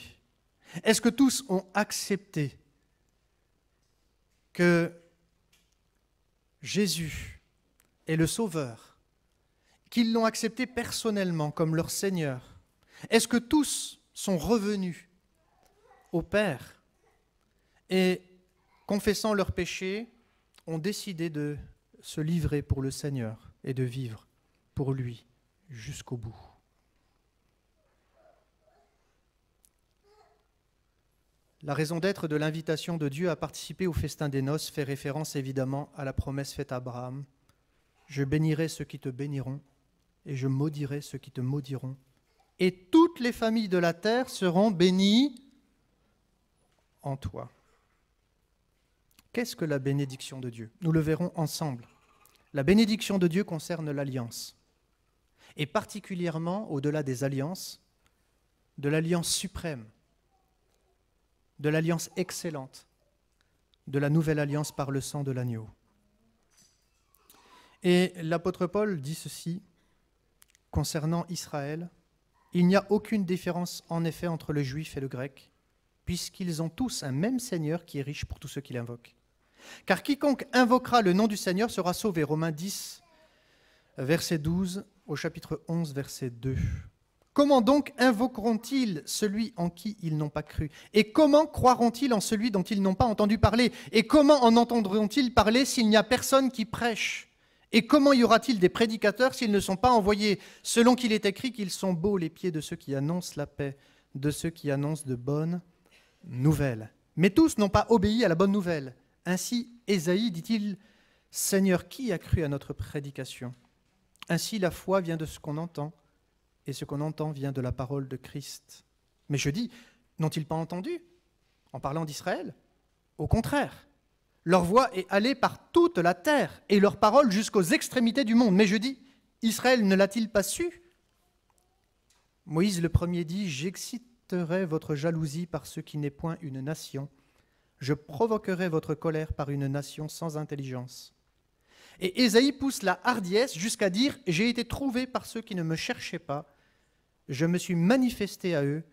Est-ce que tous ont accepté que Jésus est le Sauveur, qu'ils l'ont accepté personnellement comme leur Seigneur? Est-ce que tous sont revenus au Père et, confessant leurs péchés, ont décidé de se livrer pour le Seigneur et de vivre pour lui jusqu'au bout? La raison d'être de l'invitation de Dieu à participer au festin des noces fait référence évidemment à la promesse faite à Abraham. Je bénirai ceux qui te béniront et je maudirai ceux qui te maudiront. Et toutes les familles de la terre seront bénies en toi. Qu'est-ce que la bénédiction de Dieu? Nous le verrons ensemble. La bénédiction de Dieu concerne l'alliance. Et particulièrement, au-delà des alliances, de l'alliance suprême, de l'alliance excellente, de la nouvelle alliance par le sang de l'agneau. Et l'apôtre Paul dit ceci concernant Israël: il n'y a aucune différence en effet entre le juif et le grec, puisqu'ils ont tous un même Seigneur qui est riche pour tous ceux qui l'invoquent. Car quiconque invoquera le nom du Seigneur sera sauvé. Romains 10, verset 12, au chapitre 11, verset 2. Comment donc invoqueront-ils celui en qui ils n'ont pas cru? Et comment croiront-ils en celui dont ils n'ont pas entendu parler? Et comment en entendront-ils parler s'il n'y a personne qui prêche? Et comment y aura-t-il des prédicateurs s'ils ne sont pas envoyés? Selon qu'il est écrit qu'ils sont beaux les pieds de ceux qui annoncent la paix, de ceux qui annoncent de bonnes nouvelles. Mais tous n'ont pas obéi à la bonne nouvelle. Ainsi, Ésaïe dit-il: Seigneur, qui a cru à notre prédication? Ainsi, la foi vient de ce qu'on entend, et ce qu'on entend vient de la parole de Christ. Mais je dis, n'ont-ils pas entendu en parlant d'Israël? Au contraire, leur voix est allée par toute la terre, et leur parole jusqu'aux extrémités du monde. Mais je dis, Israël ne l'a-t-il pas su? Moïse le premier dit: j'exciterai votre jalousie par ce qui n'est point une nation. Je provoquerai votre colère par une nation sans intelligence. Et Ésaïe pousse la hardiesse jusqu'à dire: j'ai été trouvé par ceux qui ne me cherchaient pas, je me suis manifesté à eux,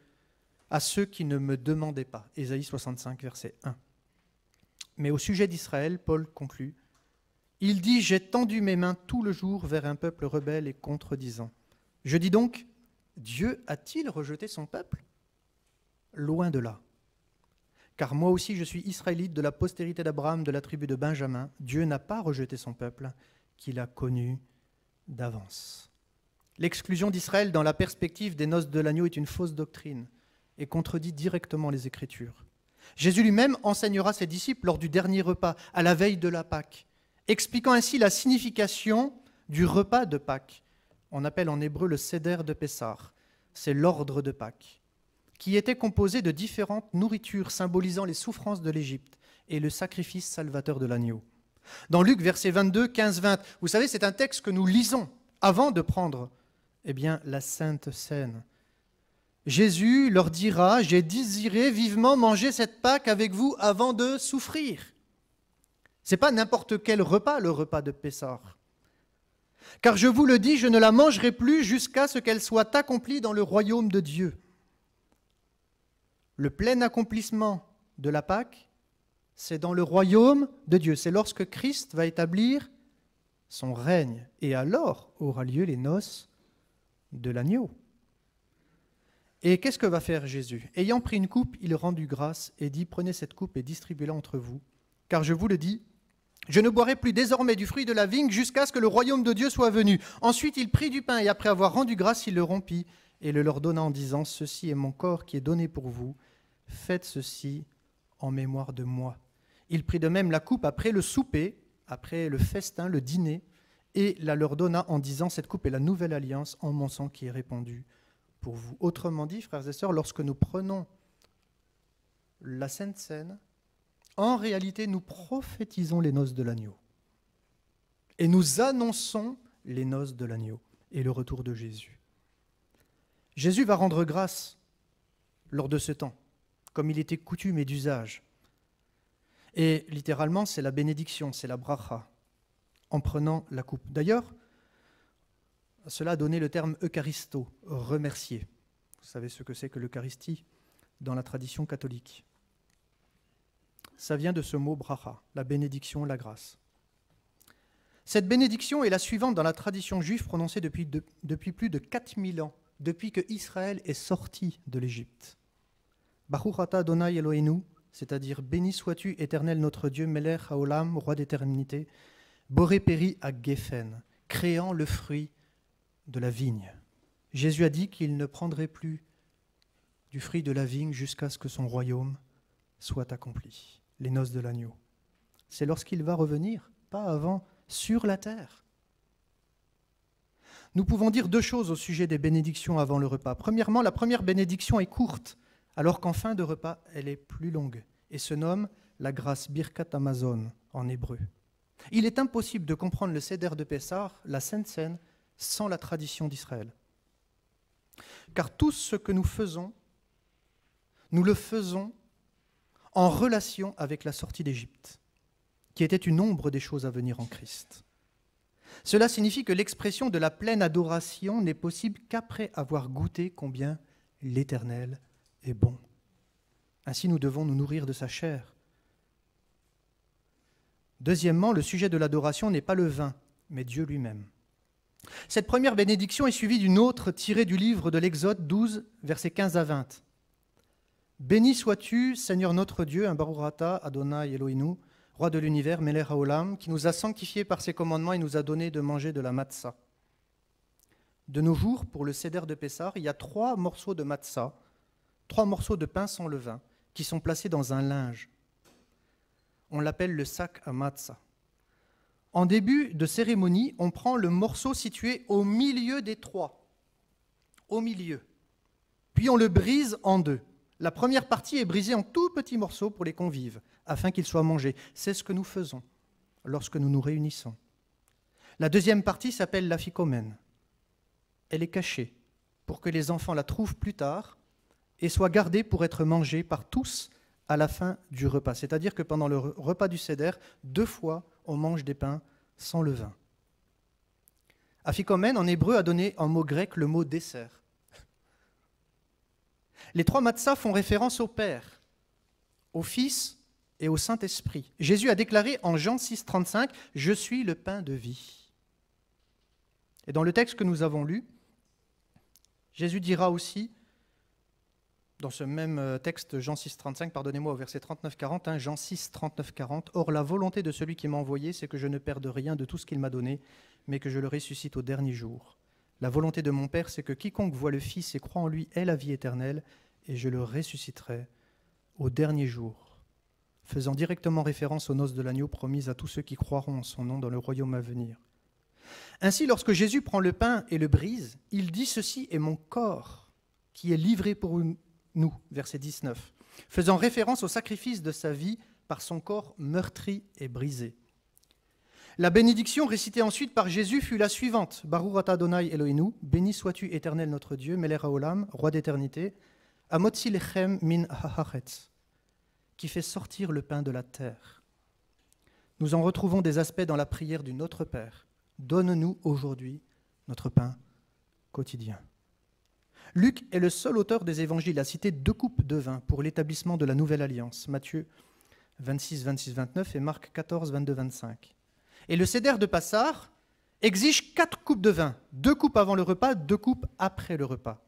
à ceux qui ne me demandaient pas. Ésaïe 65, verset 1. Mais au sujet d'Israël, Paul conclut: il dit: j'ai tendu mes mains tout le jour vers un peuple rebelle et contredisant. Je dis donc, Dieu a-t-il rejeté son peuple? Loin de là. Car moi aussi je suis israélite de la postérité d'Abraham, de la tribu de Benjamin. Dieu n'a pas rejeté son peuple, qu'il a connu d'avance. L'exclusion d'Israël dans la perspective des noces de l'agneau est une fausse doctrine et contredit directement les Écritures. Jésus lui-même enseignera ses disciples lors du dernier repas, à la veille de la Pâque, expliquant ainsi la signification du repas de Pâques. On appelle en hébreu le Seder de Pessah, c'est l'ordre de Pâques, qui était composé de différentes nourritures symbolisant les souffrances de l'Égypte et le sacrifice salvateur de l'agneau. Dans Luc, verset 22, 15-20, vous savez, c'est un texte que nous lisons avant de prendre la Sainte Seine. Jésus leur dira: j'ai désiré vivement manger cette Pâque avec vous avant de souffrir. Ce n'est pas n'importe quel repas, le repas de Pessah. Car je vous le dis, je ne la mangerai plus jusqu'à ce qu'elle soit accomplie dans le royaume de Dieu. Le plein accomplissement de la Pâque, c'est dans le royaume de Dieu. C'est lorsque Christ va établir son règne. Et alors aura lieu les noces de l'agneau. Et qu'est-ce que va faire Jésus? Ayant pris une coupe, il rendit grâce et dit: prenez cette coupe et distribuez-la entre vous. Car je vous le dis, je ne boirai plus désormais du fruit de la vigne jusqu'à ce que le royaume de Dieu soit venu. Ensuite, il prit du pain et après avoir rendu grâce, il le rompit et le leur donna en disant: ceci est mon corps qui est donné pour vous. Faites ceci en mémoire de moi. Il prit de même la coupe après le souper, après le festin, le dîner, et la leur donna en disant: cette coupe est la nouvelle alliance en mon sang qui est répandue pour vous. Autrement dit, frères et sœurs, lorsque nous prenons la Sainte Seine, en réalité, nous prophétisons les noces de l'agneau. Et nous annonçons les noces de l'agneau et le retour de Jésus. Jésus va rendre grâce lors de ce temps, comme il était coutume et d'usage. Et littéralement, c'est la bénédiction, c'est la bracha, en prenant la coupe. D'ailleurs, cela a donné le terme eucharisto, remercier. Vous savez ce que c'est que l'Eucharistie dans la tradition catholique. Ça vient de ce mot bracha, la bénédiction, la grâce. Cette bénédiction est la suivante dans la tradition juive prononcée depuis plus de 4000 ans, depuis que Israël est sorti de l'Égypte. Baruch ata Adonai Eloheinu, c'est-à-dire béni sois-tu, Éternel notre Dieu, Melech haolam, roi d'éternité, boré péri à Géfen, créant le fruit de la vigne. Jésus a dit qu'il ne prendrait plus du fruit de la vigne jusqu'à ce que son royaume soit accompli, les noces de l'agneau. C'est lorsqu'il va revenir, pas avant, sur la terre. Nous pouvons dire deux choses au sujet des bénédictions avant le repas. Premièrement, la première bénédiction est courte, alors qu'en fin de repas, elle est plus longue et se nomme la grâce Birkat Hamazon en hébreu. Il est impossible de comprendre le Seder de Pessah, la Sainte Seine, sans la tradition d'Israël. Car tout ce que nous faisons, nous le faisons en relation avec la sortie d'Égypte, qui était une ombre des choses à venir en Christ. Cela signifie que l'expression de la pleine adoration n'est possible qu'après avoir goûté combien l'Éternel est bon. Ainsi, nous devons nous nourrir de sa chair. Deuxièmement, le sujet de l'adoration n'est pas le vin, mais Dieu lui-même. Cette première bénédiction est suivie d'une autre tirée du livre de l'Exode 12, versets 15 à 20. « Béni sois-tu, Seigneur notre Dieu, un Baruch ata Adonai Eloheinu, roi de l'univers, Melech haolam, qui nous a sanctifiés par ses commandements et nous a donné de manger de la matzah. » De nos jours, pour le Seder de Pessah, il y a 3 morceaux de matzah, 3 morceaux de pain sans levain, qui sont placés dans un linge. On l'appelle le sac à matzah. En début de cérémonie, on prend le morceau situé au milieu des 3. Au milieu. Puis on le brise en 2. La première partie est brisée en tout petits morceaux pour les convives, afin qu'ils soient mangés. C'est ce que nous faisons lorsque nous nous réunissons. La deuxième partie s'appelle l'afikomen. Elle est cachée pour que les enfants la trouvent plus tard et soit gardée pour être mangée par tous à la fin du repas. C'est-à-dire que pendant le repas du Seder, 2 fois, on mange des pains sans levain. Afikomen, en hébreu, a donné en mot grec le mot dessert. Les 3 matzahs font référence au Père, au Fils et au Saint-Esprit. Jésus a déclaré en Jean 6, 35 « Je suis le pain de vie ». Et dans le texte que nous avons lu, Jésus dira aussi, dans ce même texte, Jean 6, 35, pardonnez-moi, au verset 39-40, Jean 6, 39-40, « Or la volonté de celui qui m'a envoyé, c'est que je ne perde rien de tout ce qu'il m'a donné, mais que je le ressuscite au dernier jour. La volonté de mon Père, c'est que quiconque voit le Fils et croit en lui ait la vie éternelle, et je le ressusciterai au dernier jour. » Faisant directement référence aux noces de l'agneau promises à tous ceux qui croiront en son nom dans le royaume à venir. Ainsi, lorsque Jésus prend le pain et le brise, il dit « Ceci est mon corps qui est livré pour nous », verset 19, faisant référence au sacrifice de sa vie par son corps meurtri et brisé. La bénédiction récitée ensuite par Jésus fut la suivante. « Baruch ata Adonai Eloheinu, béni sois-tu Éternel notre Dieu, Melech haolam, roi d'éternité, Amotzi lechem min haaretz » qui fait sortir le pain de la terre. Nous en retrouvons des aspects dans la prière du Notre Père. Donne-nous aujourd'hui notre pain quotidien. Luc est le seul auteur des évangiles à citer 2 coupes de vin pour l'établissement de la nouvelle alliance, Matthieu 26, 26, 29 et Marc 14, 22, 25. Et le Seder de Pessah exige 4 coupes de vin, 2 coupes avant le repas, 2 coupes après le repas.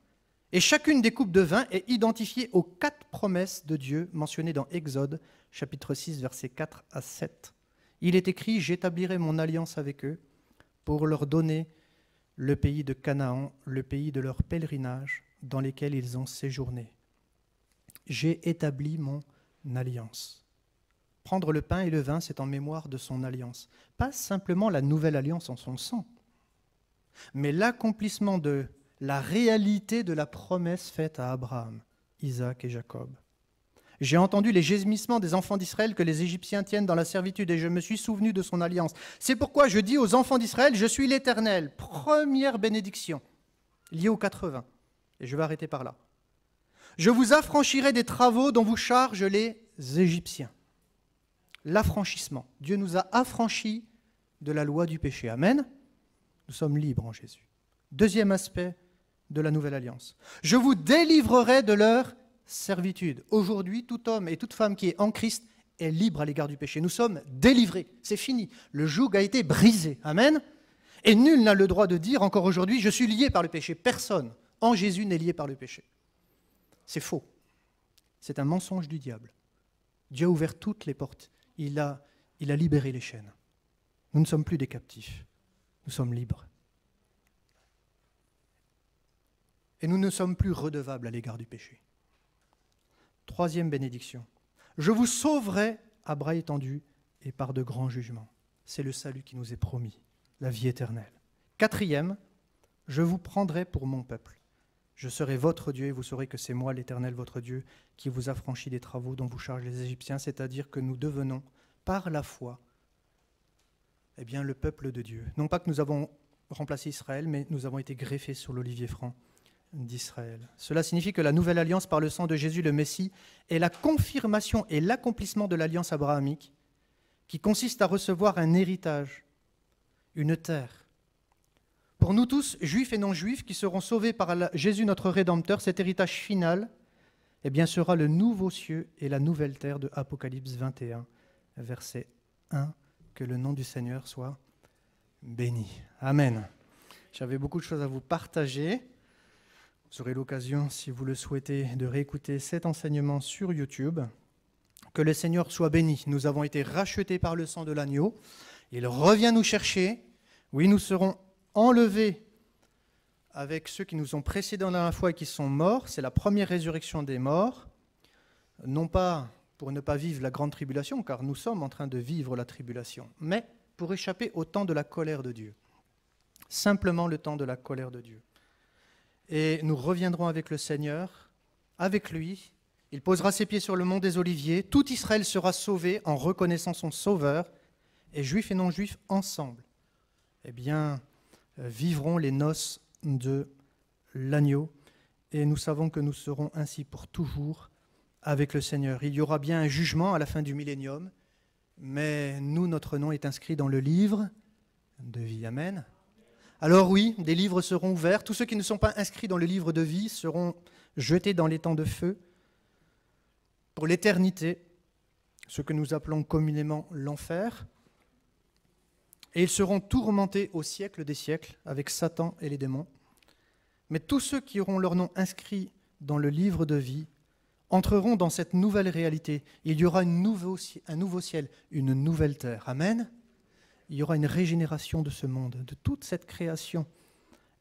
Et chacune des coupes de vin est identifiée aux 4 promesses de Dieu mentionnées dans Exode, chapitre 6, versets 4 à 7. Il est écrit « J'établirai mon alliance avec eux pour leur donner le pays de Canaan, le pays de leur pèlerinage dans lesquels ils ont séjourné. J'ai établi mon alliance. » Prendre le pain et le vin, c'est en mémoire de son alliance. Pas simplement la nouvelle alliance en son sang, mais l'accomplissement de la réalité de la promesse faite à Abraham, Isaac et Jacob. J'ai entendu les gémissements des enfants d'Israël que les Égyptiens tiennent dans la servitude et je me suis souvenu de son alliance. C'est pourquoi je dis aux enfants d'Israël, je suis l'Éternel. Première bénédiction liée aux 80. Et je vais arrêter par là. Je vous affranchirai des travaux dont vous chargent les Égyptiens. L'affranchissement. Dieu nous a affranchis de la loi du péché. Amen. Nous sommes libres en Jésus. Deuxième aspect de la nouvelle alliance. Je vous délivrerai de leur servitude. Aujourd'hui, tout homme et toute femme qui est en Christ est libre à l'égard du péché. Nous sommes délivrés, c'est fini. Le joug a été brisé. Amen. Et nul n'a le droit de dire encore aujourd'hui, je suis lié par le péché. Personne en Jésus n'est lié par le péché. C'est faux. C'est un mensonge du diable. Dieu a ouvert toutes les portes. Il a libéré les chaînes. Nous ne sommes plus des captifs. Nous sommes libres. Et nous ne sommes plus redevables à l'égard du péché. Troisième bénédiction. Je vous sauverai à bras étendus et par de grands jugements. C'est le salut qui nous est promis, la vie éternelle. Quatrième, je vous prendrai pour mon peuple. Je serai votre Dieu et vous saurez que c'est moi, l'Éternel, votre Dieu, qui vous affranchit des travaux dont vous chargent les Égyptiens, c'est-à-dire que nous devenons, par la foi, le peuple de Dieu. Non pas que nous avons remplacé Israël, mais nous avons été greffés sur l'olivier franc d'Israël. Cela signifie que la nouvelle alliance par le sang de Jésus, le Messie, est la confirmation et l'accomplissement de l'alliance abrahamique, qui consiste à recevoir un héritage, une terre. Pour nous tous, juifs et non-juifs, qui seront sauvés par Jésus notre Rédempteur, cet héritage final sera le nouveau cieux et la nouvelle terre de Apocalypse 21, verset 1. Que le nom du Seigneur soit béni. Amen. J'avais beaucoup de choses à vous partager. Vous aurez l'occasion, si vous le souhaitez, de réécouter cet enseignement sur YouTube. Que le Seigneur soit béni. Nous avons été rachetés par le sang de l'agneau. Il revient nous chercher. Oui, nous serons enlevés avec ceux qui nous ont précédés dans la foi et qui sont morts. C'est la première résurrection des morts. Non pas pour ne pas vivre la grande tribulation, car nous sommes en train de vivre la tribulation, mais pour échapper au temps de la colère de Dieu. Simplement le temps de la colère de Dieu. Et nous reviendrons avec le Seigneur, avec lui. Il posera ses pieds sur le mont des Oliviers. Tout Israël sera sauvé en reconnaissant son Sauveur, et juifs et non-juifs ensemble, vivront les noces de l'agneau. Et nous savons que nous serons ainsi pour toujours avec le Seigneur. Il y aura bien un jugement à la fin du millénium, mais nous, notre nom est inscrit dans le livre de vie. Amen. Alors oui, des livres seront ouverts. Tous ceux qui ne sont pas inscrits dans le livre de vie seront jetés dans les temps de feu pour l'éternité, ce que nous appelons communément l'enfer. Et ils seront tourmentés au siècle des siècles avec Satan et les démons. Mais tous ceux qui auront leur nom inscrit dans le livre de vie entreront dans cette nouvelle réalité. Il y aura un nouveau ciel, une nouvelle terre. Amen. Il y aura une régénération de ce monde, de toute cette création.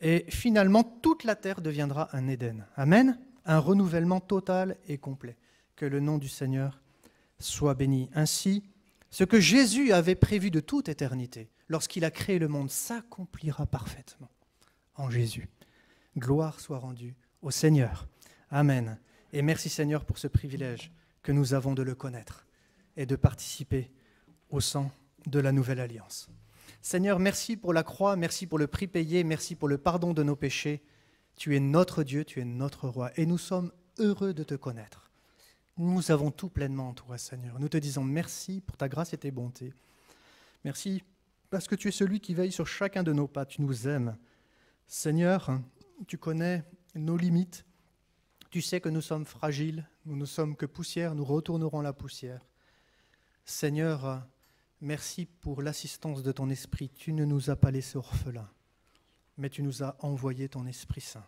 Et finalement, toute la terre deviendra un Éden. Amen. Un renouvellement total et complet. Que le nom du Seigneur soit béni. Ainsi, ce que Jésus avait prévu de toute éternité, lorsqu'il a créé le monde, s'accomplira parfaitement en Jésus. Gloire soit rendue au Seigneur. Amen. Et merci Seigneur pour ce privilège que nous avons de le connaître et de participer au sang de la nouvelle alliance. Seigneur, merci pour la croix, merci pour le prix payé, merci pour le pardon de nos péchés. Tu es notre Dieu, tu es notre roi et nous sommes heureux de te connaître. Nous avons tout pleinement en toi, Seigneur. Nous te disons merci pour ta grâce et tes bontés. Merci parce que tu es celui qui veille sur chacun de nos pas, tu nous aimes. Seigneur, tu connais nos limites. Tu sais que nous sommes fragiles, nous ne sommes que poussière, nous retournerons la poussière. Seigneur, merci pour l'assistance de ton Esprit. Tu ne nous as pas laissés orphelins, mais tu nous as envoyé ton Esprit Saint,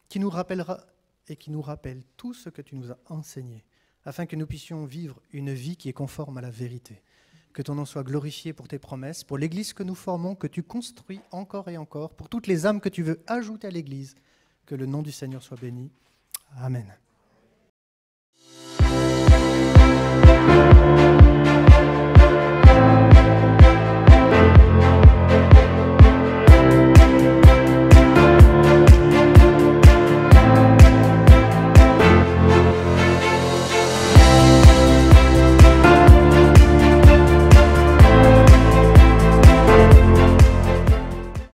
qui nous rappellera et qui nous rappelle tout ce que tu nous as enseigné, afin que nous puissions vivre une vie qui est conforme à la vérité. Que ton nom soit glorifié pour tes promesses, pour l'Église que nous formons, que tu construis encore et encore, pour toutes les âmes que tu veux ajouter à l'Église. Que le nom du Seigneur soit béni. Amen.